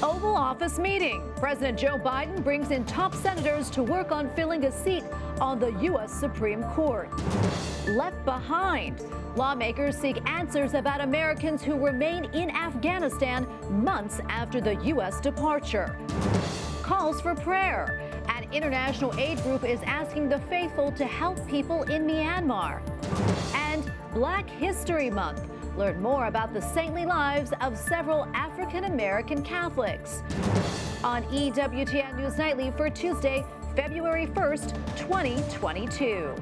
Oval Office meeting. President Joe Biden brings in top senators to work on filling a seat on the U.S. Supreme Court. Left behind. Lawmakers seek answers about Americans who remain in Afghanistan months after the U.S. departure. Calls for prayer. An international aid group is asking the faithful to help people in Myanmar. And Black History Month. Learn more about the saintly lives of several African-American Catholics on EWTN News Nightly for Tuesday, February 1st, 2022.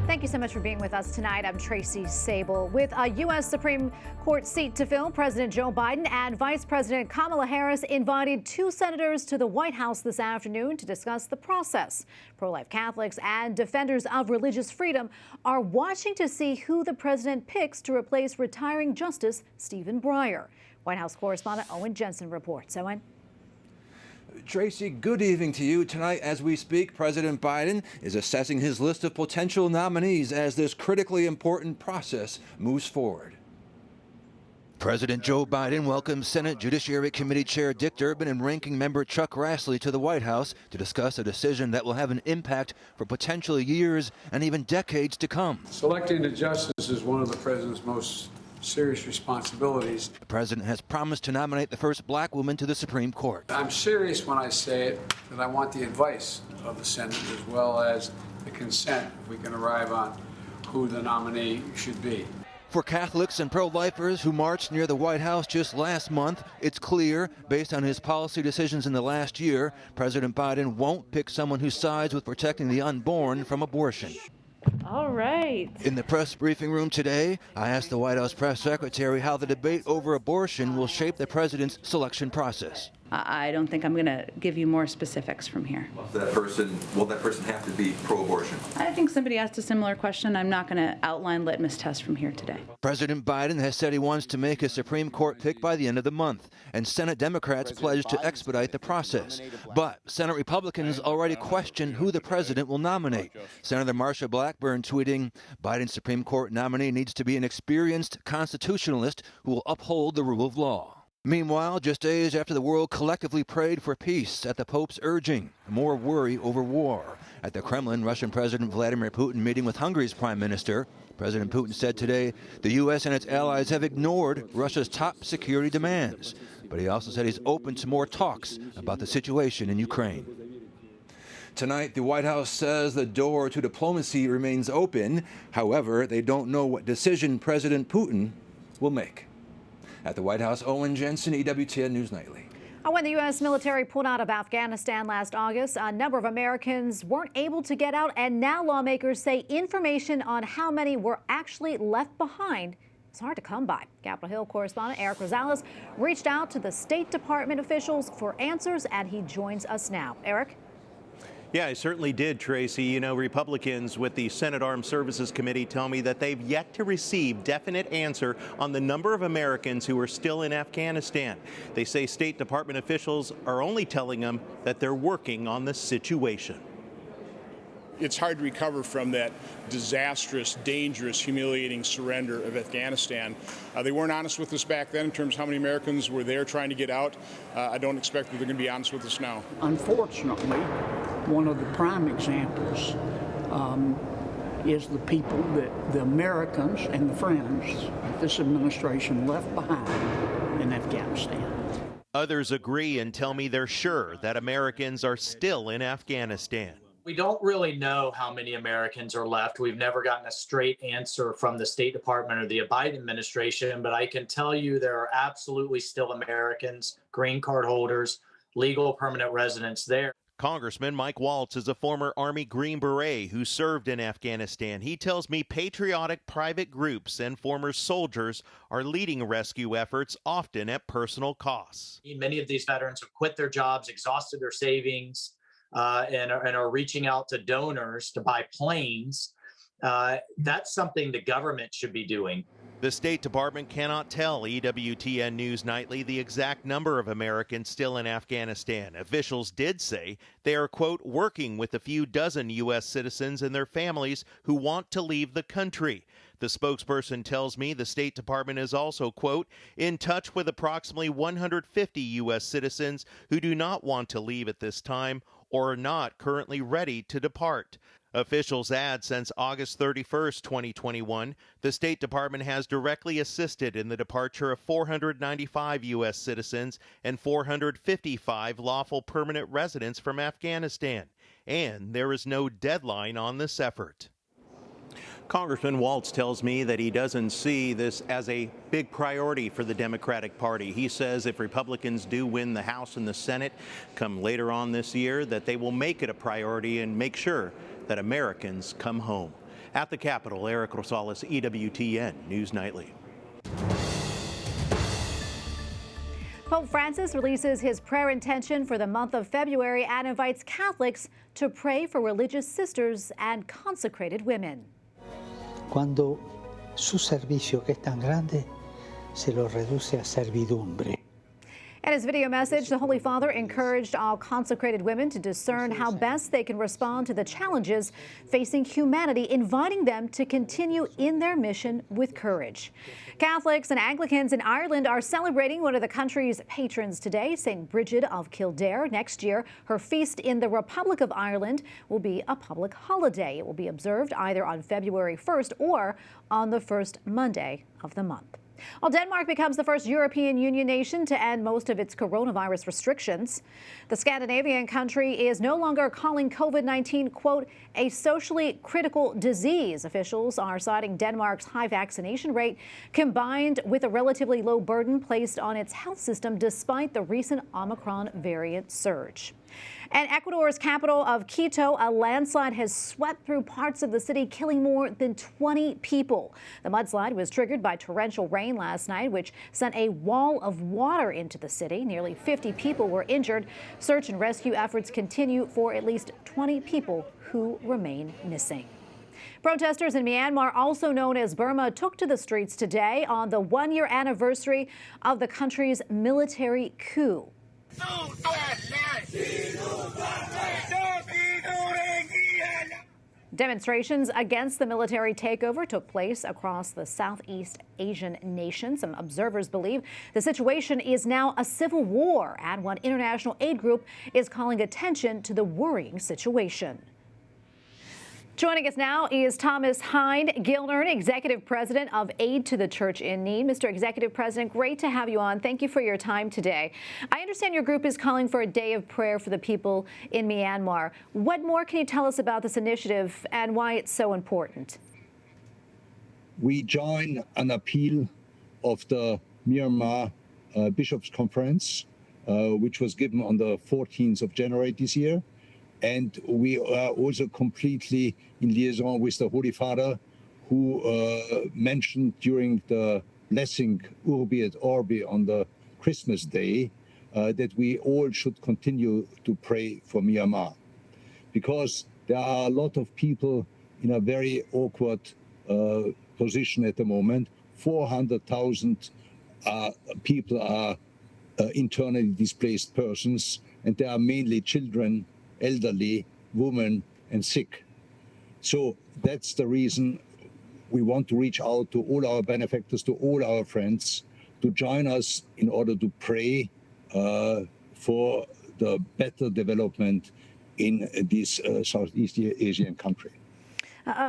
Thank you so much for being with us tonight. I'm Tracy Sable. With a U.S. Supreme Court seat to fill, President Joe Biden and Vice President Kamala Harris invited two senators to the White House this afternoon to discuss the process. Pro-life Catholics and defenders of religious freedom are watching to see who the president picks to replace retiring Justice Stephen Breyer. White House correspondent Owen Jensen reports. Owen? Tracy, good evening to you. Tonight, as we speak, President Biden is assessing his list of potential nominees as this critically important process moves forward. President Joe Biden welcomes Senate Judiciary Committee Chair Dick Durbin and Ranking Member Chuck Grassley to the White House to discuss a decision that will have an impact for potential years and even decades to come. Selecting a justice is one of the president's most serious responsibilities. The president has promised to nominate the first black woman to the Supreme Court. I'm serious when I say it, that I want the advice of the Senate as well as the consent, if we can arrive on who the nominee should be. For Catholics and pro-lifers who marched near the White House just last month, it's clear, based on his policy decisions in the last year, President Biden won't pick someone who sides with protecting the unborn from abortion. All right. In the press briefing room today, I asked the White House press secretary how the debate over abortion will shape the president's selection process. I don't think I'm going to give you more specifics from here. Will that person have to be pro-abortion? I think somebody asked a similar question. I'm not going to outline litmus tests from here today. President Biden has said he wants to make a Supreme Court pick by the end of the month, and Senate Democrats pledged to expedite the process. But Senate Republicans already question who the president will nominate. Senator Marsha Blackburn tweeting, Biden's Supreme Court nominee needs to be an experienced constitutionalist who will uphold the rule of law. Meanwhile, just days after the world collectively prayed for peace at the Pope's urging, more worry over war. At the Kremlin, Russian President Vladimir Putin meeting with Hungary's Prime Minister. President Putin said today the U.S. and its allies have ignored Russia's top security demands. But he also said he's open to more talks about the situation in Ukraine. Tonight, the White House says the door to diplomacy remains open. However, they don't know what decision President Putin will make. At the White House, Owen Jensen, EWTN News Nightly. When the U.S. military pulled out of Afghanistan last August, a number of Americans weren't able to get out, and now lawmakers say information on how many were actually left behind is hard to come by. Capitol Hill correspondent Eric Rosales reached out to the State Department officials for answers, and he joins us now. Eric? Yeah, I certainly did, Tracy. You know, Republicans with the Senate Armed Services Committee tell me that they've yet to receive definite answer on the number of Americans who are still in Afghanistan. They say State Department officials are only telling them that they're working on the situation. It's hard to recover from that disastrous, dangerous, humiliating surrender of Afghanistan. They weren't honest with us back then in terms of how many Americans were there trying to get out. I don't expect that they're going to be honest with us now. Unfortunately, one of the prime examples is the people that the Americans and the friends that this administration left behind in Afghanistan. Others agree and tell me they're sure that Americans are still in Afghanistan. We don't really know how many Americans are left. We've never gotten a straight answer from the State Department or the Biden administration, but I can tell you there are absolutely still Americans, green card holders, legal permanent residents there. Congressman Mike Waltz is a former Army Green Beret who served in Afghanistan. He tells me patriotic private groups and former soldiers are leading rescue efforts, often at personal costs. Many of these veterans have quit their jobs, exhausted their savings, and are reaching out to donors to buy planes. That's something the government should be doing. The State Department cannot tell EWTN News Nightly the exact number of Americans still in Afghanistan. Officials did say they are, quote, working with a few dozen U.S. citizens and their families who want to leave the country. The spokesperson tells me the State Department is also, quote, in touch with approximately 150 U.S. citizens who do not want to leave at this time or are not currently ready to depart. Officials add since August 31st, 2021, the State Department has directly assisted in the departure of 495 U.S. citizens and 455 lawful permanent residents from Afghanistan. And there is no deadline on this effort. Congressman Waltz tells me that he doesn't see this as a big priority for the Democratic Party. He says if Republicans do win the House and the Senate come later on this year, that they will make it a priority and make sure that Americans come home. At the Capitol, Eric Rosales, EWTN News Nightly. Pope Francis releases his prayer intention for the month of February and invites Catholics to pray for religious sisters and consecrated women. Cuando su servicio, que es tan grande, se lo reduce a servidumbre. In his video message, the Holy Father encouraged all consecrated women to discern how best they can respond to the challenges facing humanity, inviting them to continue in their mission with courage. Catholics and Anglicans in Ireland are celebrating one of the country's patrons today, St. Bridget of Kildare. Next year, her feast in the Republic of Ireland will be a public holiday. It will be observed either on February 1st or on the first Monday of the month. Well, Denmark becomes the first European Union nation to end most of its coronavirus restrictions. The Scandinavian country is no longer calling COVID-19, quote, a socially critical disease. Officials are citing Denmark's high vaccination rate combined with a relatively low burden placed on its health system despite the recent Omicron variant surge. And Ecuador's capital of Quito, a landslide has swept through parts of the city, killing more than 20 people. The mudslide was triggered by torrential rain last night, which sent a wall of water into the city. Nearly 50 people were injured. Search and rescue efforts continue for at least 20 people who remain missing. Protesters in Myanmar, also known as Burma, took to the streets today on the one-year anniversary of the country's military coup. Demonstrations against the military takeover took place across the Southeast Asian nation. Some observers believe the situation is now a civil war, and one international aid group is calling attention to the worrying situation. Joining us now is Thomas Heine-Geldern, Executive President of Aid to the Church in Need. Mr. Executive President, great to have you on. Thank you for your time today. I understand your group is calling for a day of prayer for the people in Myanmar. What more can you tell us about this initiative and why it's so important? We join an appeal of the Myanmar Bishops' Conference, which was given on the 14th of January this year. And we are also completely in liaison with the Holy Father, who mentioned during the blessing Urbi et Orbi on the Christmas day that we all should continue to pray for Myanmar. Because there are a lot of people in a very awkward position at the moment. 400,000 people are internally displaced persons, and they are mainly children, elderly, women, and sick. So that's the reason we want to reach out to all our benefactors, to all our friends, to join us in order to pray for the better development in this Southeast Asian country.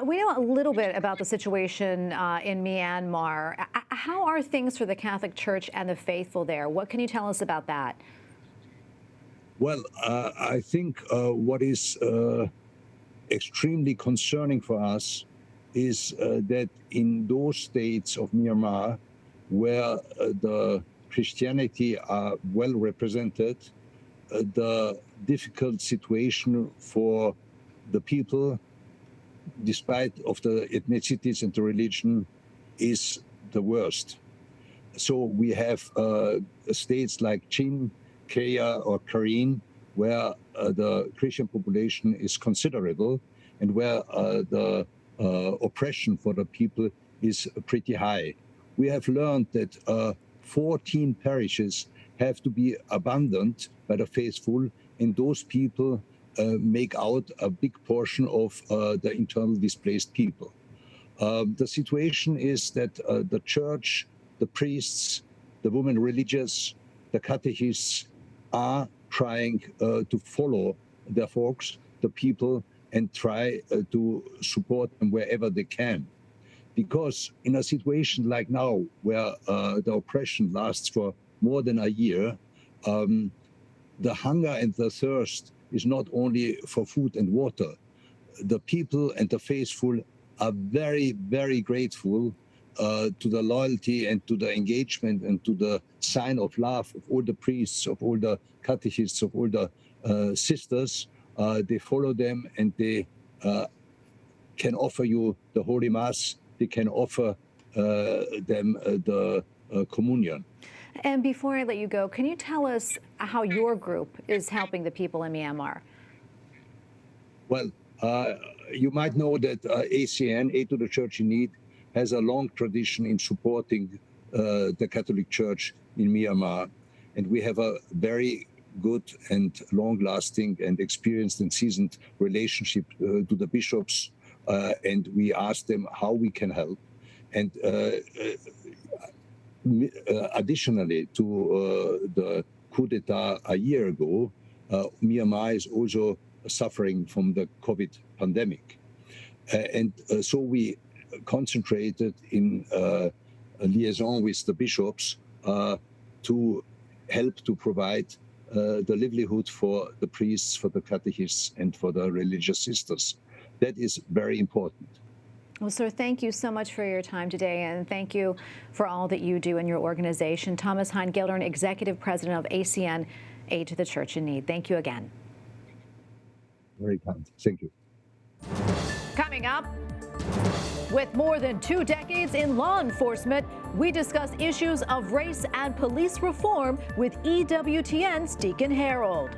We know a little bit about the situation in Myanmar. How are things for the Catholic Church and the faithful there? What can you tell us about that? Well, I think what is extremely concerning for us is that in those states of Myanmar where the Christianity are well represented, the difficult situation for the people, despite of the ethnicities and the religion, is the worst. So we have states like Chin, Kaya or Karen, where the Christian population is considerable and where the oppression for the people is pretty high. we have learned that 14 parishes have to be abandoned by the faithful, and those people make out a big portion of the internal displaced people. The situation is that the church, the priests, the women religious, the catechists are trying to follow their folks, the people, and try to support them wherever they can. Because in a situation like now, where the oppression lasts for more than a year, the hunger and the thirst is not only for food and water. The people and the faithful are very, very grateful to the loyalty and to the engagement and to the sign of love of all the priests, of all the catechists, of all the sisters. They follow them, and they can offer you the Holy Mass. They can offer them the communion. And before I let you go, can you tell us how your group is helping the people in Myanmar? Well, you might know that ACN, Aid to the Church in Need, has a long tradition in supporting the Catholic Church in Myanmar. And we have a very good and long-lasting and experienced and seasoned relationship to the bishops. And we ask them how we can help. And additionally to the coup d'etat a year ago, Myanmar is also suffering from the COVID pandemic. And so we concentrated in a liaison with the bishops to help to provide the livelihood for the priests, for the catechists, and for the religious sisters. That is very important. Well, sir, thank you so much for your time today, and thank you for all that you do in your organization. Thomas Heine-Geldern, Executive President of ACN, Aid to the Church in Need. Thank you again. Very kind. Thank you. Coming up, with more than 2 decades in law enforcement, we discuss issues of race and police reform with EWTN's Deacon Harold.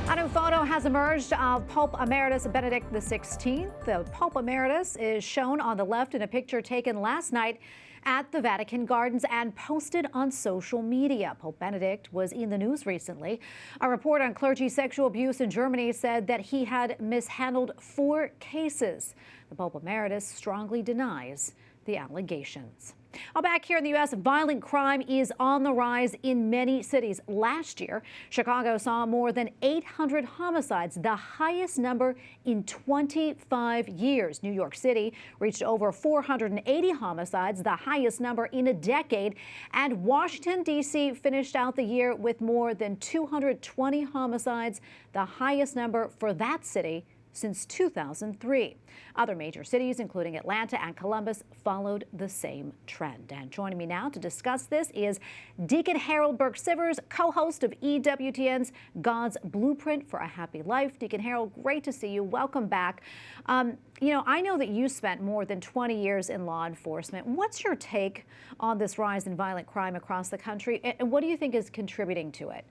A new photo has emerged of Pope Emeritus Benedict XVI. The Pope Emeritus is shown on the left in a picture taken last night at the Vatican Gardens and posted on social media. Pope Benedict was in the news recently. A report on clergy sexual abuse in Germany said that he had mishandled 4 cases. The Pope Emeritus strongly denies the allegations. Back here in the U.S., violent crime is on the rise in many cities. Last year, Chicago saw more than 800 homicides, the highest number in 25 years. New York City reached over 480 homicides, the highest number in a decade. And Washington, D.C. finished out the year with more than 220 homicides, the highest number for that city since 2003. Other major cities, including Atlanta and Columbus, followed the same trend. And joining me now to discuss this is Deacon Harold Burke-Sivers, co-host of EWTN's God's Blueprint for a Happy Life. Deacon Harold, great to see you. Welcome back. I know that you spent more than 20 years in law enforcement. What's your take on this rise in violent crime across the country, and what do you think is contributing to it?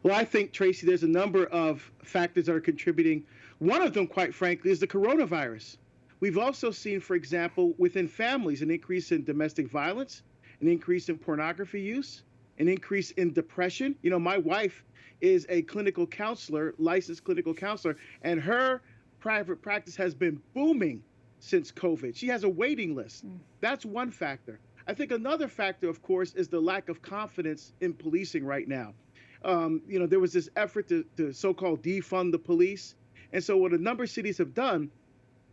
Well, I think, Tracy, there's a number of factors that are contributing. One of them, quite frankly, is the coronavirus. We've also seen, for example, within families, an increase in domestic violence, an increase in pornography use, an increase in depression. You know, my wife is a clinical counselor, licensed clinical counselor, and her private practice has been booming since COVID. She has a waiting list. That's one factor. I think another factor, of course, is the lack of confidence in policing right now. There was this effort to so-called defund the police. And so what a number of cities have done,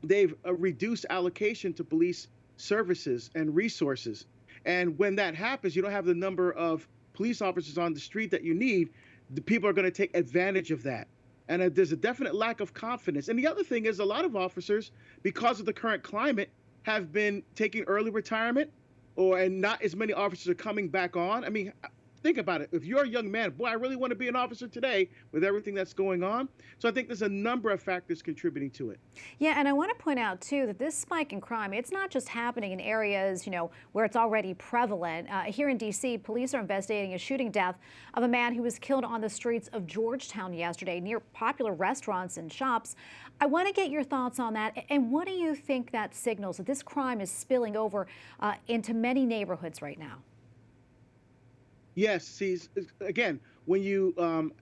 they've reduced allocation to police services and resources. And when that happens, you don't have the number of police officers on the street that you need. The people are going to take advantage of that. And there's a definite lack of confidence. And the other thing is a lot of officers, because of the current climate, have been taking early retirement, and not as many officers are coming back on. I mean, Think about it. If you're a young man, boy, I really want to be an officer today with everything that's going on. So I think there's a number of factors contributing to it. Yeah, and I want to point out, too, that this spike in crime, it's not just happening in areas, where it's already prevalent. Here in D.C., police are investigating a shooting death of a man who was killed on the streets of Georgetown yesterday near popular restaurants and shops. I want to get your thoughts on that. And what do you think that signals that this crime is spilling over into many neighborhoods right now? Yes, see, again, when you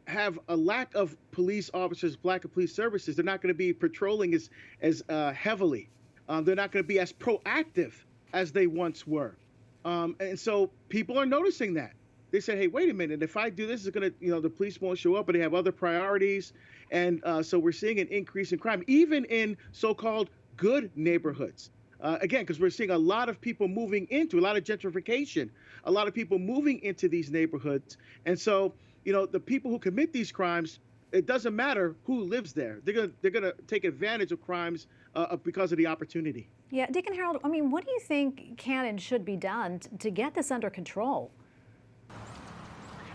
have a lack of police officers, lack of police services, they're not going to be patrolling as heavily. They're not going to be as proactive as they once were. And so people are noticing that. They say, hey, wait a minute, if I do this, it's going to, the police won't show up, but they have other priorities. And so we're seeing an increase in crime, even in so-called good neighborhoods. Again, because we're seeing a lot of people moving into, a lot of gentrification, a lot of people moving into these neighborhoods. And so, the people who commit these crimes, it doesn't matter who lives there. They're gonna take advantage of crimes because of the opportunity. Yeah, Deacon Harold, what do you think can and should be done to get this under control?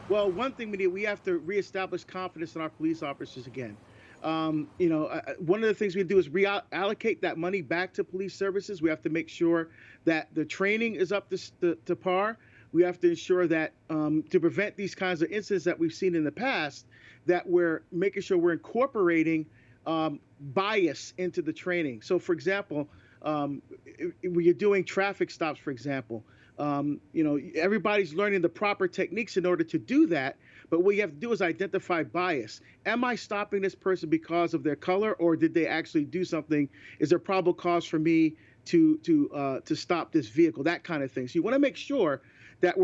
Well, one thing we have to reestablish confidence in our police officers again. One of the things we do is reallocate that money back to police services. We have to make sure that the training is up to par. We have to ensure that to prevent these kinds of incidents that we've seen in the past, that we're making sure we're incorporating bias into the training. So, for example, when you're doing traffic stops, for example, everybody's learning the proper techniques in order to do that. But what you have to do is identify bias. Am I stopping this person because of their color, or did they actually do something? Is there probable cause for me to stop this vehicle? That kind of thing. So you want to make sure that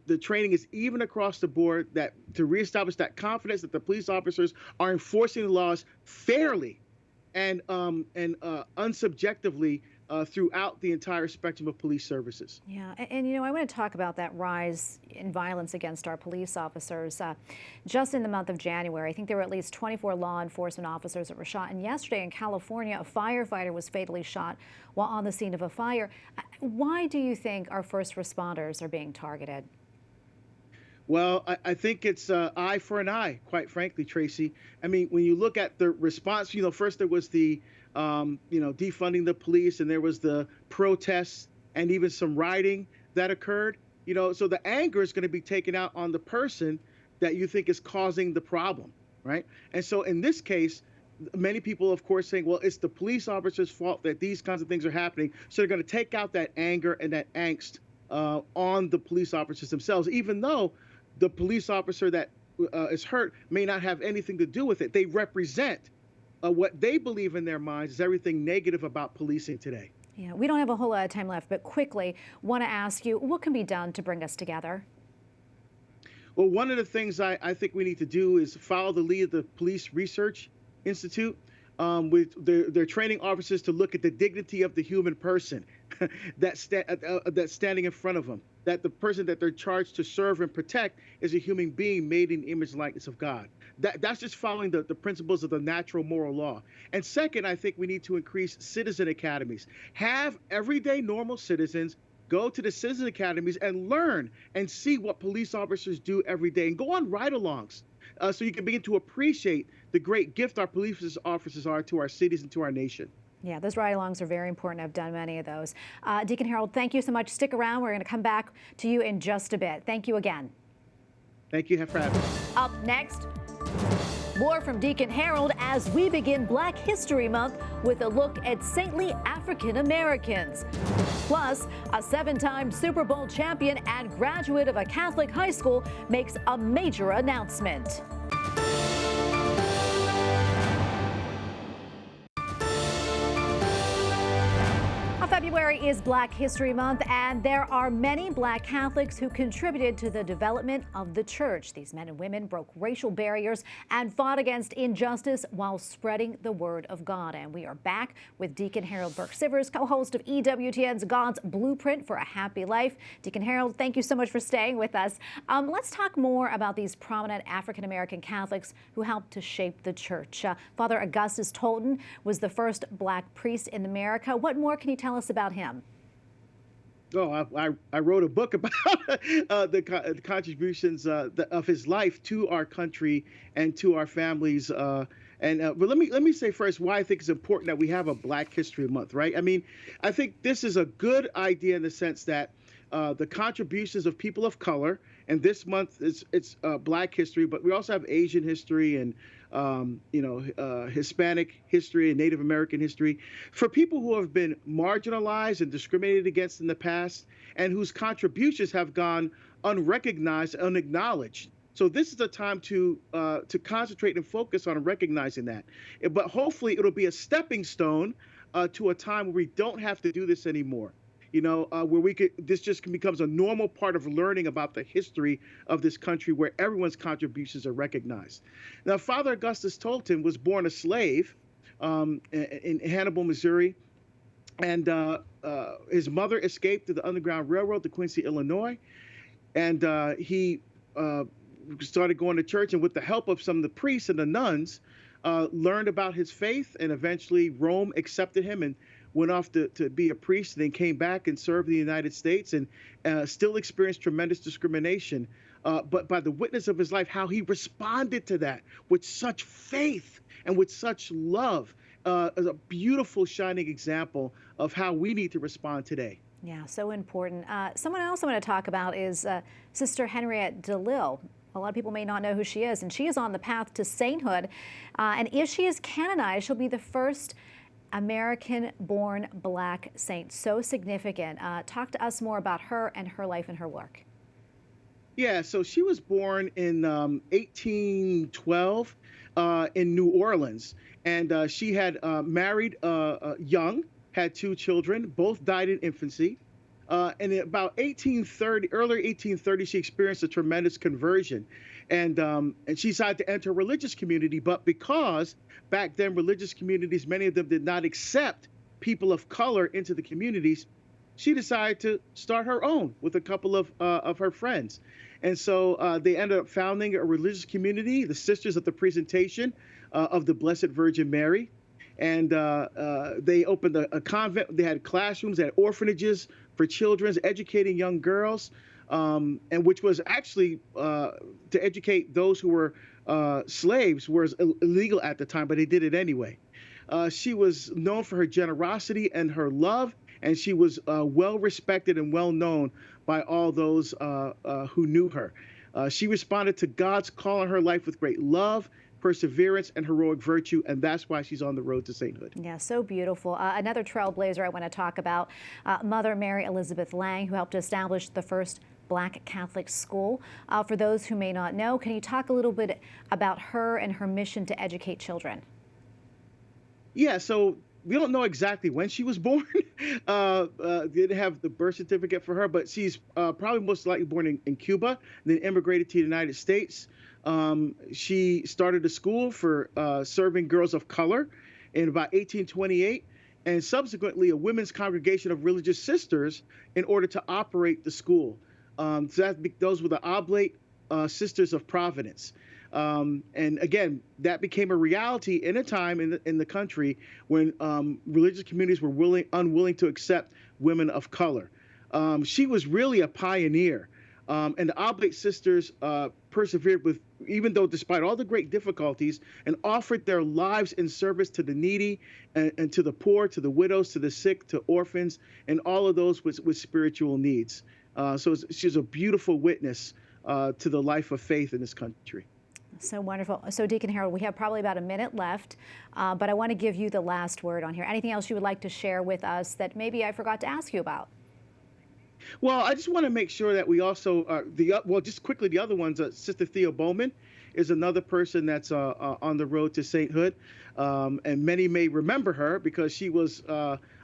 the training is even across the board, that to reestablish that confidence that the police officers are enforcing the laws fairly and unsubjectively throughout the entire spectrum of police services. Yeah, and I want to talk about that rise in violence against our police officers. Just in the month of January, I think there were at least 24 law enforcement officers that were shot. And yesterday in California, a firefighter was fatally shot while on the scene of a fire. Why do you think our first responders are being targeted? Well, I think it's eye for an eye, quite frankly, Tracy. When you look at the response, first there was the defunding the police, and there was the protests and even some rioting that occurred. So the anger is going to be taken out on the person that you think is causing the problem, right? And so in this case, many people, of course, saying, well, it's the police officers' fault that these kinds of things are happening. So they're going to take out that anger and that angst on the police officers themselves, even though the police officer that is hurt may not have anything to do with it. They represent what they believe in their minds is everything negative about policing today. Yeah, we don't have a whole lot of time left, but quickly want to ask you, what can be done to bring us together? Well, one of the things I think we need to do is follow the lead of the Police Research Institute. With their training officers to look at the dignity of the human person that's standing in front of them, that the person that they're charged to serve and protect is a human being made in the image and likeness of God. That's just following the principles of the natural moral law. And second, I think we need to increase citizen academies. Have everyday normal citizens go to the citizen academies and learn and see what police officers do every day, and go on ride-alongs. So you can begin to appreciate the great gift our police officers are to our cities and to our nation. Yeah, those ride-alongs are very important. I've done many of those. Deacon Harold, thank you so much. Stick around. We're going to come back to you in just a bit. Thank you again. Thank you for having me. Up next, more from Deacon Harold as we begin Black History Month with a look at saintly African Americans. Plus, a 7-time Super Bowl champion and graduate of a Catholic high school makes a major announcement. February is Black History Month, and there are many Black Catholics who contributed to the development of the church. These men and women broke racial barriers and fought against injustice while spreading the word of God. And we are back with Deacon Harold Burke-Sivers, co-host of EWTN's God's Blueprint for a Happy Life. Deacon Harold, thank you so much for staying with us. Let's talk more about these prominent African-American Catholics who helped to shape the church. Father Augustus Tolton was the first Black priest in America. What more can you tell us about him? Oh, I wrote a book about the contributions of his life to our country and to our families. But let me say first why I think it's important that we have a Black History Month, right? I mean, I think this is a good idea in the sense that the contributions of people of color, and this month it's Black history, but we also have Asian history and Hispanic history and Native American history, for people who have been marginalized and discriminated against in the past and whose contributions have gone unrecognized, unacknowledged. So this is a time to concentrate and focus on recognizing that. But hopefully it'll be a stepping stone to a time where we don't have to do this anymore. Where this just becomes a normal part of learning about the history of this country, where everyone's contributions are recognized. Now, Father Augustus Tolton was born a slave in Hannibal, Missouri, and his mother escaped to the Underground Railroad to Quincy, Illinois, and he started going to church, and with the help of some of the priests and the nuns, learned about his faith, and eventually Rome accepted him and went off to be a priest, and then came back and served in the United States, and still experienced tremendous discrimination. But by the witness of his life, how he responded to that with such faith and with such love, is a beautiful, shining example of how we need to respond today. Yeah, so important. Someone else I want to talk about is Sister Henriette DeLille. A lot of people may not know who she is, and she is on the path to sainthood. And if she is canonized, she'll be the first American-born Black saint. So significant. Talk to us more about her and her life and her work. Yeah, so she was born in 1812 in New Orleans, and she had married young, had 2 children, both died in infancy. And in about 1830, early 1830, she experienced a tremendous conversion, and she decided to enter a religious community. But because back then religious communities, many of them did not accept people of color into the communities, she decided to start her own with a couple of her friends. And so they ended up founding a religious community, the Sisters of the Presentation of the Blessed Virgin Mary. And they opened a convent. They had classrooms, they had orphanages for children, educating young girls, and which was actually to educate those who were slaves, was illegal at the time, but they did it anyway. She was known for her generosity and her love, and she was well respected and well known by all those who knew her. She responded to God's call on her life with great love, perseverance, and heroic virtue, and that's why she's on the road to sainthood. Yeah, so beautiful. Another trailblazer I want to talk about, Mother Mary Elizabeth Lang, who helped establish the first Black Catholic school. For those who may not know, can you talk a little bit about her and her mission to educate children? Yeah, so we don't know exactly when she was born. Didn't have the birth certificate for her, but she's probably most likely born in Cuba, then immigrated to the United States. She started a school for serving girls of color in about 1828, and subsequently a women's congregation of religious sisters in order to operate the school. Those were the Oblate Sisters of Providence. And again, that became a reality in a time in the country when religious communities were unwilling to accept women of color. She was really a pioneer. And the Oblate Sisters persevered with, even though despite all the great difficulties, and offered their lives in service to the needy and to the poor, to the widows, to the sick, to orphans, and all of those with spiritual needs. So she's a beautiful witness to the life of faith in this country. So wonderful. So Deacon Harold, we have probably about a minute left, but I want to give you the last word on here. Anything else you would like to share with us that maybe I forgot to ask you about? Well, I just want to make sure that we also, just quickly, the other ones, Sister Thea Bowman is another person that's on the road to sainthood. And many may remember her because she was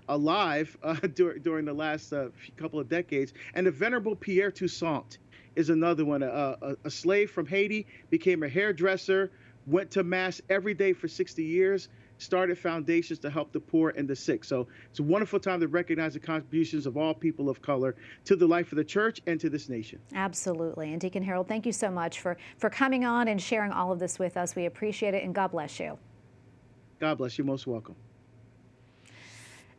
alive during the last couple of decades. And the Venerable Pierre Toussaint is another one, a slave from Haiti, became a hairdresser, went to Mass every day for 60 years, started foundations to help the poor and the sick. So it's a wonderful time to recognize the contributions of all people of color to the life of the church and to this nation. Absolutely. And Deacon Harold, thank you so much for coming on and sharing all of this with us. We appreciate it, and God bless you. God bless you. Most welcome.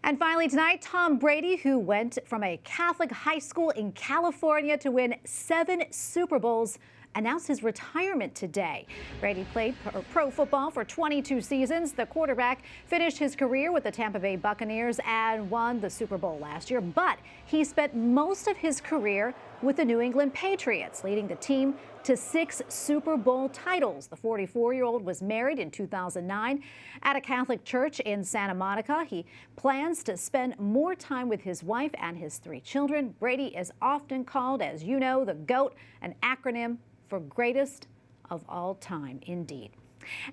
And finally tonight, Tom Brady, who went from a Catholic high school in California to win 7 Super Bowls, announced his retirement today. Brady played pro football for 22 seasons. The quarterback finished his career with the Tampa Bay Buccaneers and won the Super Bowl last year, but he spent most of his career with the New England Patriots, leading the team to 6 Super Bowl titles. The 44-year-old was married in 2009 at a Catholic church in Santa Monica. He plans to spend more time with his wife and his 3 children. Brady is often called, as you know, the GOAT, an acronym for greatest of all time, indeed.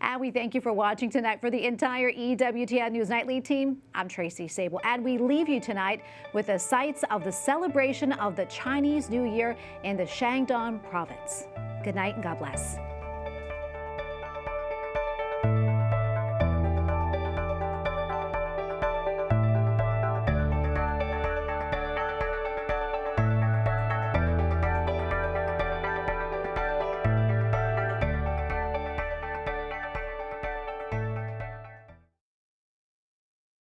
And we thank you for watching tonight. For the entire EWTN News Nightly team, I'm Tracy Sable, and we leave you tonight with the sights of the celebration of the Chinese New Year in the Shandong province. Good night and God bless.